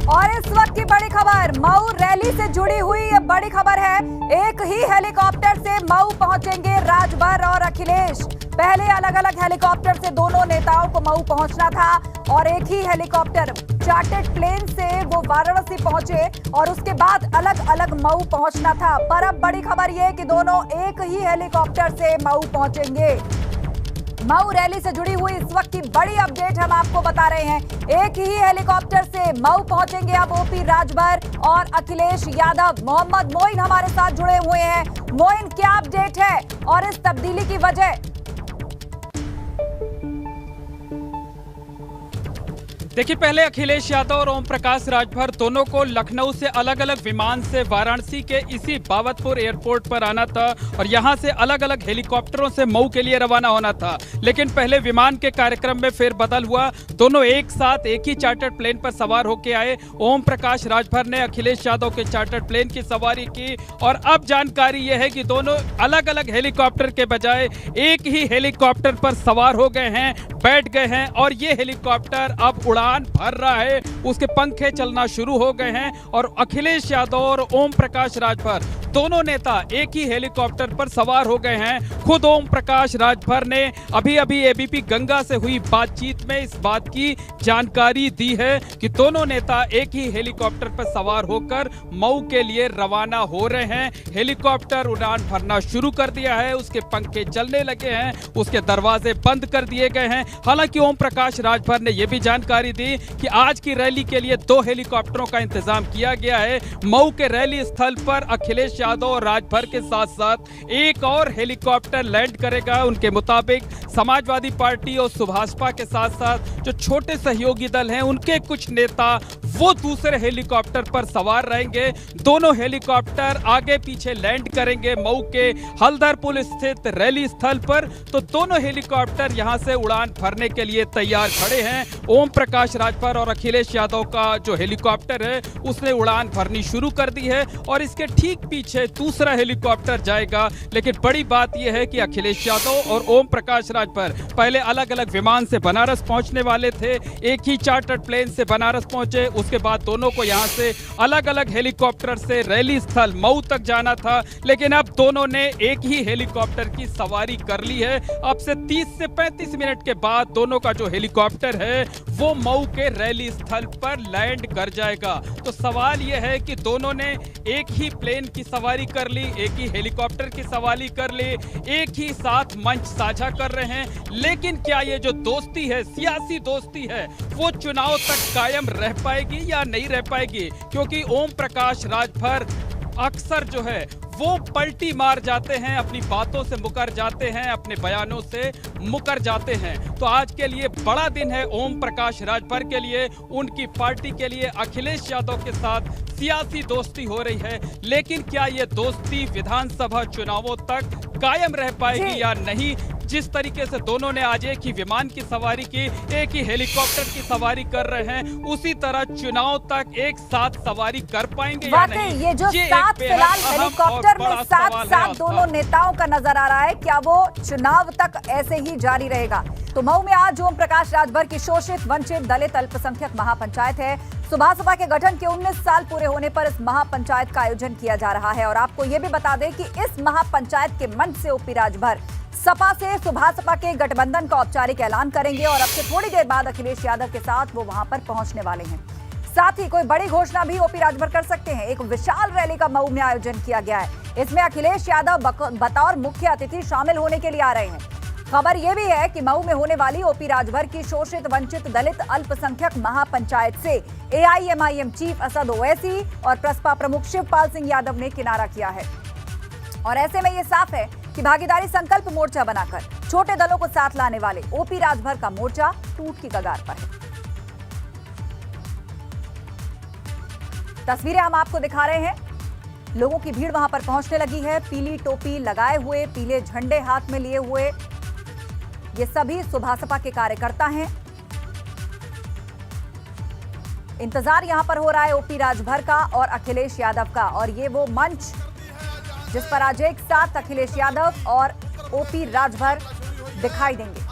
और इस वक्त की बड़ी खबर मऊ रैली से जुड़ी हुई ये बड़ी खबर है। एक ही हेलीकॉप्टर से मऊ पहुंचेंगे राजभर और अखिलेश। पहले अलग अलग हेलीकॉप्टर से दोनों नेताओं को मऊ पहुंचना था और एक ही हेलीकॉप्टर चार्टर्ड प्लेन से वो वाराणसी पहुंचे और उसके बाद अलग अलग मऊ पहुंचना था। पर अब बड़ी खबर ये कि दोनों एक ही हेलीकॉप्टर से मऊ पहुंचेंगे। मऊ रैली से जुड़ी हुई इस वक्त की बड़ी अपडेट हम आपको बता रहे हैं। एक ही हेलीकॉप्टर से मऊ पहुंचेंगे अब ओपी राजभर और अखिलेश यादव। मोहम्मद मोइन हमारे साथ जुड़े हुए हैं। मोइन, क्या अपडेट है और इस तब्दीली की वजह? देखिए, पहले अखिलेश यादव और ओम प्रकाश राजभर दोनों को लखनऊ से अलग अलग विमान से वाराणसी के इसी बाबतपुर एयरपोर्ट पर आना था और यहां से अलग अलग हेलीकॉप्टरों से मऊ के लिए रवाना होना था। लेकिन पहले विमान के कार्यक्रम में फेरबदल हुआ। दोनों एक साथ एक ही चार्टर्ड प्लेन पर सवार होकर आए। ओम प्रकाश राजभर ने अखिलेश यादव के चार्टर्ड प्लेन की सवारी की और अब जानकारी यह है कि दोनों अलग अलग हेलीकॉप्टर के बजाय एक ही हेलीकॉप्टर पर सवार हो गए हैं, बैठ गए हैं और ये हेलीकॉप्टर अब उड़ान भर रहा है। उसके पंखे चलना शुरू हो गए हैं और अखिलेश यादव और ओम प्रकाश राजभर दोनों नेता एक ही हेलीकॉप्टर पर सवार हो गए हैं। खुद ओम प्रकाश राजभर ने अभी एबीपी गंगा से हुई बातचीत में इस बात की जानकारी दी है कि दोनों नेता एक ही हेलीकॉप्टर पर सवार होकर मऊ के लिए रवाना हो रहे हैं। हेलीकॉप्टर उड़ान भरना शुरू कर दिया है, उसके पंखे चलने लगे हैं, उसके दरवाजे बंद कर दिए गए हैं। हालांकि ओम प्रकाश राजभर ने यह भी जानकारी दी कि आज की रैली के लिए 2 हेलीकॉप्टरों का इंतजाम किया गया है। मऊ के रैली स्थल पर अखिलेश यादव और राजभर के साथ साथ एक और हेलीकॉप्टर लैंड करेगा। उनके मुताबिक समाजवादी पार्टी और सुभाषपा के साथ साथ जो छोटे सहयोगी दल हैं उनके कुछ नेता वो दूसरे हेलीकॉप्टर पर सवार रहेंगे। दोनों हेलीकॉप्टर आगे पीछे लैंड करेंगे मऊ के हल्दर पुल स्थित रैली स्थल पर। तो दोनों हेलीकॉप्टर यहां से उड़ान भरने के लिए तैयार खड़े हैं। ओम प्रकाश राजभर और अखिलेश यादव का जो हेलीकॉप्टर है उसने उड़ान भरनी शुरू कर दी है और इसके ठीक पीछे दूसरा हेलीकॉप्टर जाएगा। लेकिन बड़ी बात यह है कि अखिलेश यादव और ओम प्रकाश राजभर पहले अलग अलग विमान से बनारस पहुंचने वाले थे। एक ही चार्टर्ड प्लेन से बनारस पहुंचे, उसके बाद दोनों को यहां से अलग अलग हेलीकॉप्टर से रैली स्थल मऊ तक जाना था। लेकिन अब दोनों ने एक ही हेलीकॉप्टर की सवारी कर ली है। अब से 30 से 35 मिनट के बाद दोनों का जो हेलीकॉप्टर है वो मऊ के रैली स्थल पर लैंड कर जाएगा। तो सवाल यह है कि दोनों ने एक ही प्लेन की सवारी कर ली, एक ही हेलीकॉप्टर की सवारी कर ली, एक ही साथ मंच साझा कर रहे हैं। लेकिन क्या ये जो दोस्ती है, सियासी दोस्ती है, वो चुनाव तक कायम रह पाएगी या नहीं रह पाएगी? क्योंकि ओम प्रकाश राजभर अक्सर जो है वो पलटी मार जाते हैं, अपनी बातों से मुकर जाते हैं, अपने बयानों से मुकर जाते हैं। तो आज के लिए बड़ा दिन है ओम प्रकाश राजभर के लिए, उनकी पार्टी के लिए। अखिलेश यादव के साथ सियासी दोस्ती हो रही है, लेकिन क्या ये दोस्ती विधानसभा चुनावों तक कायम रह पाएगी या नहीं? जिस तरीके से दोनों ने आज एक ही विमान की सवारी की, एक ही हेलीकॉप्टर की सवारी कर रहे हैं, उसी तरह चुनाव तक एक साथ सवारी कर पाएंगे या नहीं? ये जो साथ फिलहाल हेलीकॉप्टर में साथ दोनों नेताओं का नजर आ रहा है, क्या वो चुनाव तक ऐसे ही जारी रहेगा? तो मऊ में आज ओम प्रकाश राजभर की शोषित वंचित दलित अल्पसंख्यक महापंचायत है। सुभाषपा के गठन के 19 साल पूरे होने पर इस महापंचायत का आयोजन किया जा रहा है। और आपको यह भी बता दें कि इस महापंचायत के मंच से ओपी राजभर सपा से सुभाषपा के गठबंधन का औपचारिक ऐलान करेंगे और अब से थोड़ी देर बाद अखिलेश यादव के साथ वो वहां पर पहुंचने वाले हैं। साथ ही कोई बड़ी घोषणा भी ओपी राजभर कर सकते हैं। एक विशाल रैली का मऊ में आयोजन किया गया है। इसमें अखिलेश यादव बतौर मुख्य अतिथि शामिल होने के लिए आ रहे हैं। खबर यह भी है कि मऊ में होने वाली ओपी राजभर की शोषित वंचित दलित अल्पसंख्यक महापंचायत से एआईएमआईएम चीफ असद ओवैसी और प्रसपा प्रमुख शिवपाल सिंह यादव ने किनारा किया है। और ऐसे में यह साफ है कि भागीदारी संकल्प मोर्चा बनाकर छोटे दलों को साथ लाने वाले ओपी राजभर का मोर्चा टूट की कगार पर है। तस्वीरें हम आपको दिखा रहे हैं। लोगों की भीड़ वहां पर पहुंचने लगी है। पीली टोपी लगाए हुए, पीले झंडे हाथ में लिए हुए ये सभी सुभाषपा के कार्यकर्ता हैं। इंतजार यहां पर हो रहा है ओपी राजभर का और अखिलेश यादव का। और ये वो मंच जिस पर आज एक साथ अखिलेश यादव और ओपी राजभर दिखाई देंगे।